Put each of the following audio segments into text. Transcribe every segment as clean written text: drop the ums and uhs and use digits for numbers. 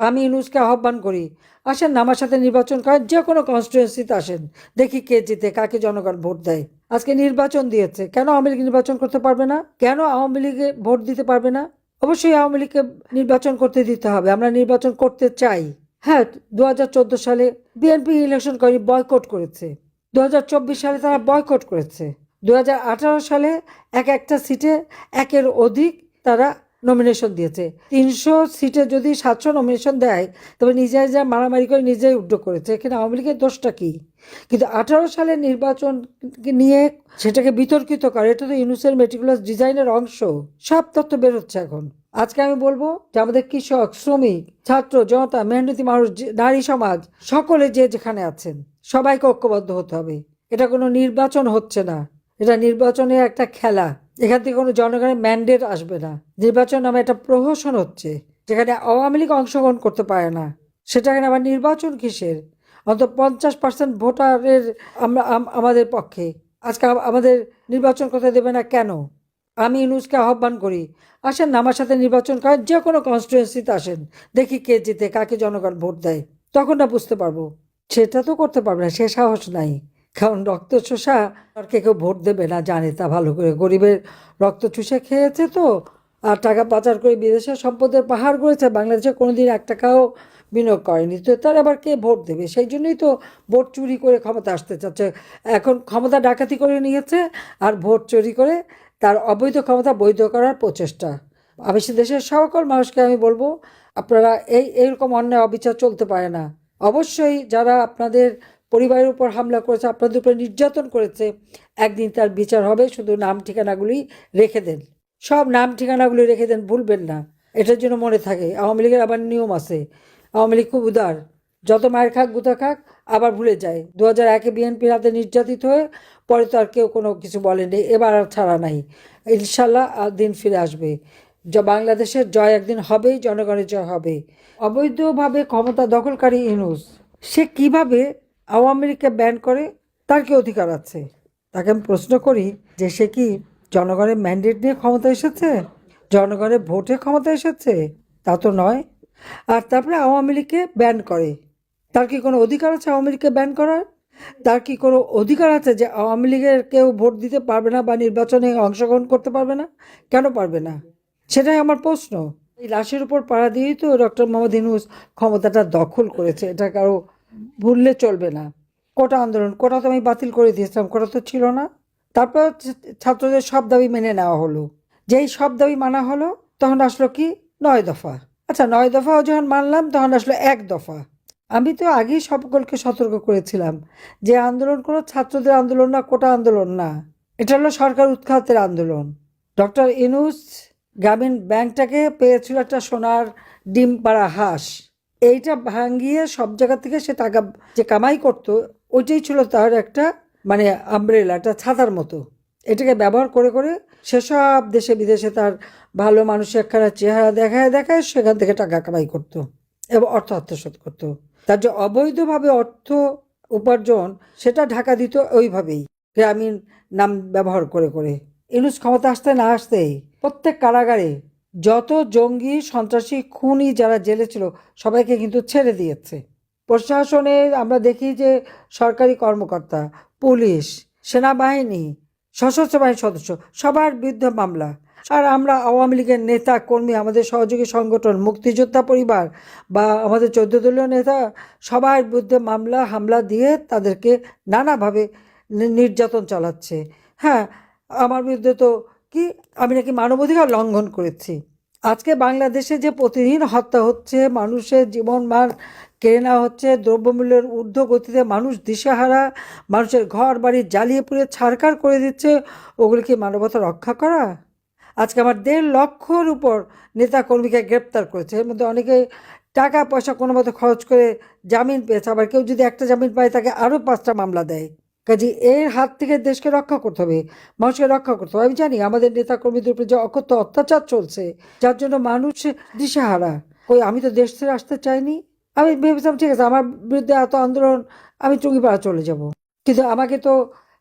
আমি ইউনূসকে আহ্বান করি, আসেন না আমার সাথে নির্বাচন করেন, যে কোনো কনস্টিটুয়েন্সিতে আসেন, দেখি কে জিতে, কাকে জনগণ ভোট দেয়। আজকে নির্বাচন দিয়েছে, কেন আওয়ামী লীগ নির্বাচন করতে পারবে না? কেন আওয়ামী লীগে ভোট দিতে পারবে না? অবশ্যই আওয়ামী লীগকে নির্বাচন করতে দিতে হবে, আমরা নির্বাচন করতে চাই। হ্যাঁ, 2014 সালে বিএনপি ইলেকশন করে বয়কট করেছে, 2024 সালে তারা বয়কট করেছে, 2018 সালে একটা সিটে একের অধিক তারা নমিনেশন দিয়েছে। 300 সিটে যদি 700 নমিনেশন দেয়, তবে নিজেরা মারামারি করে নিজেই উদ্যোগ করেছে, এখানে আওয়ামী লীগের দোষটা কি? কিন্তু 18 সালের নির্বাচন নিয়ে সেটাকে বিতর্কিত করে, এটা তো ইউনূসের মেটিকুলাস ডিজাইনের অংশ। সব তথ্য বেরোচ্ছে এখন। আজকে আমি বলবো যে আমাদের কৃষক, শ্রমিক, ছাত্র জনতা, মেহনতি মানুষ, নারী সমাজ, সকলে যে যেখানে আছেন সবাইকে ঐক্যবদ্ধ হতে হবে। এটা কোনো নির্বাচন হচ্ছে না, এটা নির্বাচনের একটা খেলা। এখান থেকে কোনো জনগণের ম্যান্ডেট আসবে না। নির্বাচন নামে একটা প্রহসন হচ্ছে, যেখানে আওয়ামী লীগ অংশগ্রহণ করতে পারে না, সেটাখানে আবার নির্বাচন কিসের? অন্তত 50% ভোটারের আমরা আমাদের পক্ষে। আজকে আমাদের নির্বাচন করতে দেবে না কেন? আমি ইউনূসকে আহ্বান করি, আসেন না আমার সাথে নির্বাচন করেন, যে কোনো কনস্টিটুয়েন্সিতে আসেন, দেখি কে জিতে, কাকে জনগণ ভোট দেয়। তখন না বুঝতে পারবো। সেটা তো করতে পারবে না, সে সাহস নাই। কারণ রক্ত চোষা আর কেউ ভোট দেবে না, জানে তা ভালো করে। গরিবের রক্ত চুষে খেয়েছে তো, আর টাকা পাচার করে বিদেশের সম্পদের পাহাড় করেছে, বাংলাদেশে কোনোদিন 1 টাকাও বিনিয়োগ করেনি, তো তার আবার কে ভোট দেবে? সেই জন্যই তো ভোট চুরি করে ক্ষমতা আসতে চাচ্ছে। এখন ক্ষমতা ডাকাতি করে নিয়েছে, আর ভোট চুরি করে তার অবৈধ ক্ষমতা বৈধ করার প্রচেষ্টা। আমি সে দেশের সকল মানুষকে আমি বলবো, আপনারা এইরকম অন্যায় অবিচার চলতে পারে না। অবশ্যই যারা আপনাদের পরিবারের উপর হামলা করেছে, আপনাদের উপর নির্যাতন করেছে, একদিন তার বিচার হবে। শুধু নাম ঠিকানাগুলি রেখে দেন, সব নাম ঠিকানাগুলি রেখে দেন, ভুলবেন না। এটার জন্য মনে থাকে আওয়ামী লীগের আবার নিয়ম আছে। আওয়ামী লীগ খুব উদার, যত মায়ের খাক গুতা খাক আবার ভুলে যায়। 2001-এ বিএনপির হাতে নির্যাতিত হয়ে পরে তো আর কেউ কোনো কিছু বলেনি, এবার আর ছাড়া নাই। ইনশাল্লাহ দিন ফিরে আসবে, বাংলাদেশের জয় একদিন হবেই, জনগণের জয় হবে। অবৈধভাবে ক্ষমতা দখলকারী ইউনূস, সে কিভাবে আওয়ামী লীগকে ব্যান করে? তার কি অধিকার আছে? তাকে আমি প্রশ্ন করি যে সে কি জনগণের ম্যান্ডেট নিয়ে ক্ষমতা এসেছে, জনগণের ভোটে ক্ষমতা এসেছে? তা তো নয়। আর তারপরে আওয়ামী লীগকে ব্যান করে। তার কি কোনো অধিকার আছে আওয়ামী লীগকে ব্যান করার? তার কি কোনো অধিকার আছে যে আওয়ামী লীগের কেউ ভোট দিতে পারবে না বা নির্বাচনে অংশগ্রহণ করতে পারবে না? কেন পারবে না? সেটাই আমার প্রশ্ন। এই লাশের উপর পাড়া দিয়েই তো ডক্টর মোহাম্মদ ইউনূস ক্ষমতাটা দখল করেছে, এটা কারো ভুললে চলবে না। কোটা আন্দোলন, কোটা তো আমি বাতিল করে দিয়েছিলাম, কোটা তো ছিল না। তারপর ছাত্রদের সব দাবি মেনে নেওয়া হলো। যেই সব দাবি মানা হলো, তখন আসলো কি? 9 দফা। আচ্ছা, 9 দফাও যখন মানলাম, তখন আসলো 1 দফা। আমি তো আগেই সকলকে সতর্ক করেছিলাম যে আন্দোলন কোনো ছাত্রদের আন্দোলন না, কোটা আন্দোলন না, এটা হলো সরকার উৎখাতের আন্দোলন। ডক্টর ইউনূস গ্রামীণ ব্যাংকটাকে পেয়েছিল একটা সোনার ডিম পাড়া হাঁস। এইটা ভাঙিয়ে সব জায়গা থেকে সে টাকা যে কামাই করতো, ওইটাই ছিল তার একটা মানে আমব্রেলা, একটা ছাতার মতো। এটাকে ব্যবহার করে করে সেসব দেশে বিদেশে তার ভালো মানুষের একখানা চেহারা দেখায় দেখায় সেখান থেকে টাকা কামাই করতো এবং অর্থ আত্মসাৎ করতো। তার যে অবৈধভাবে অর্থ উপার্জন, সেটা ঢাকা দিত ওইভাবেই, গ্রামীণ নাম ব্যবহার করে করে। ইউনূস ক্ষমতা আসতে না আসতেই প্রত্যেক কারাগারে যত জঙ্গি, সন্ত্রাসী, খুনি যারা জেলে ছিল, সবাইকে কিন্তু ছেড়ে দিয়েছে। প্রশাসনে আমরা দেখি যে সরকারি কর্মকর্তা, পুলিশ, সেনাবাহিনী, সশস্ত্র বাহিনীর সদস্য, সবার বিরুদ্ধে মামলা। আর আমরা আওয়ামী লীগের নেতা কর্মী, আমাদের সহযোগী সংগঠন, মুক্তিযোদ্ধা পরিবার বা আমাদের 14 দলীয় নেতা, সবার বিরুদ্ধে মামলা হামলা দিয়ে তাদেরকে নানাভাবে নির্যাতন চালাচ্ছে। হ্যাঁ, আমার বিরুদ্ধে তো কি, আমি নাকি মানবাধিকার লঙ্ঘন করেছি। আজকে বাংলাদেশে যে প্রতিদিন হত্যা হচ্ছে, মানুষের জীবন মান কেড়ে নেওয়া হচ্ছে, দ্রব্যমূল্যের ঊর্ধ্বগতিতে মানুষ দিশেহারা, মানুষের ঘর বাড়ি জ্বালিয়ে পুড়িয়ে ছারখার করে দিচ্ছে, ওগুলো কি মানবতা রক্ষা করা? আজকে আমার 1.5 লক্ষর উপর নেতা কর্মীকে গ্রেপ্তার করেছে, এর মধ্যে অনেকে টাকা পয়সা কোনো মতো খরচ করে জামিন পেয়েছে, আবার কেউ যদি একটা জামিন পায় তাকে আরও 5টা মামলা দেয়। কাজে এর হাত থেকে দেশকে রক্ষা করতে হবে, মানুষকে রক্ষা করতে হবে। আমি জানি আমাদের নেতা কর্মীদের উপরে যে অকথ্য অত্যাচার চলছে, যার জন্য মানুষ দিশেহারা। আমি তো দেশ ছেড়ে আসতে চাইনি। আমি ভেবেছিলাম ঠিক আছে, আমার বিরুদ্ধে এত আন্দোলন, আমি টুঙ্গিপাড়া চলে যাব। কিন্তু আমাকে তো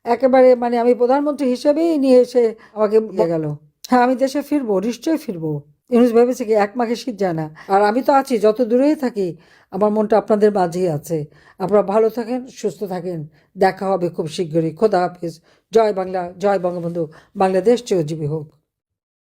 একেবারে আমি প্রধানমন্ত্রী হিসেবেই নিয়ে এসে আমাকে গেল। হ্যাঁ, আমি দেশে ফিরবো, নিশ্চয়ই ফিরবো। ইউনুস ভেবেছে কি 1 মাঘে শীত যায় না? আর আমি তো আছি, যত দূরেই থাকি আমার মনটা আপনাদের মাঝেই আছে। আপনারা ভালো থাকেন, সুস্থ থাকেন। দেখা হবে খুব শীঘ্রই। খোদা হাফেজ। জয় বাংলা, জয় বঙ্গবন্ধু। বাংলাদেশ চিরজীবী হোক।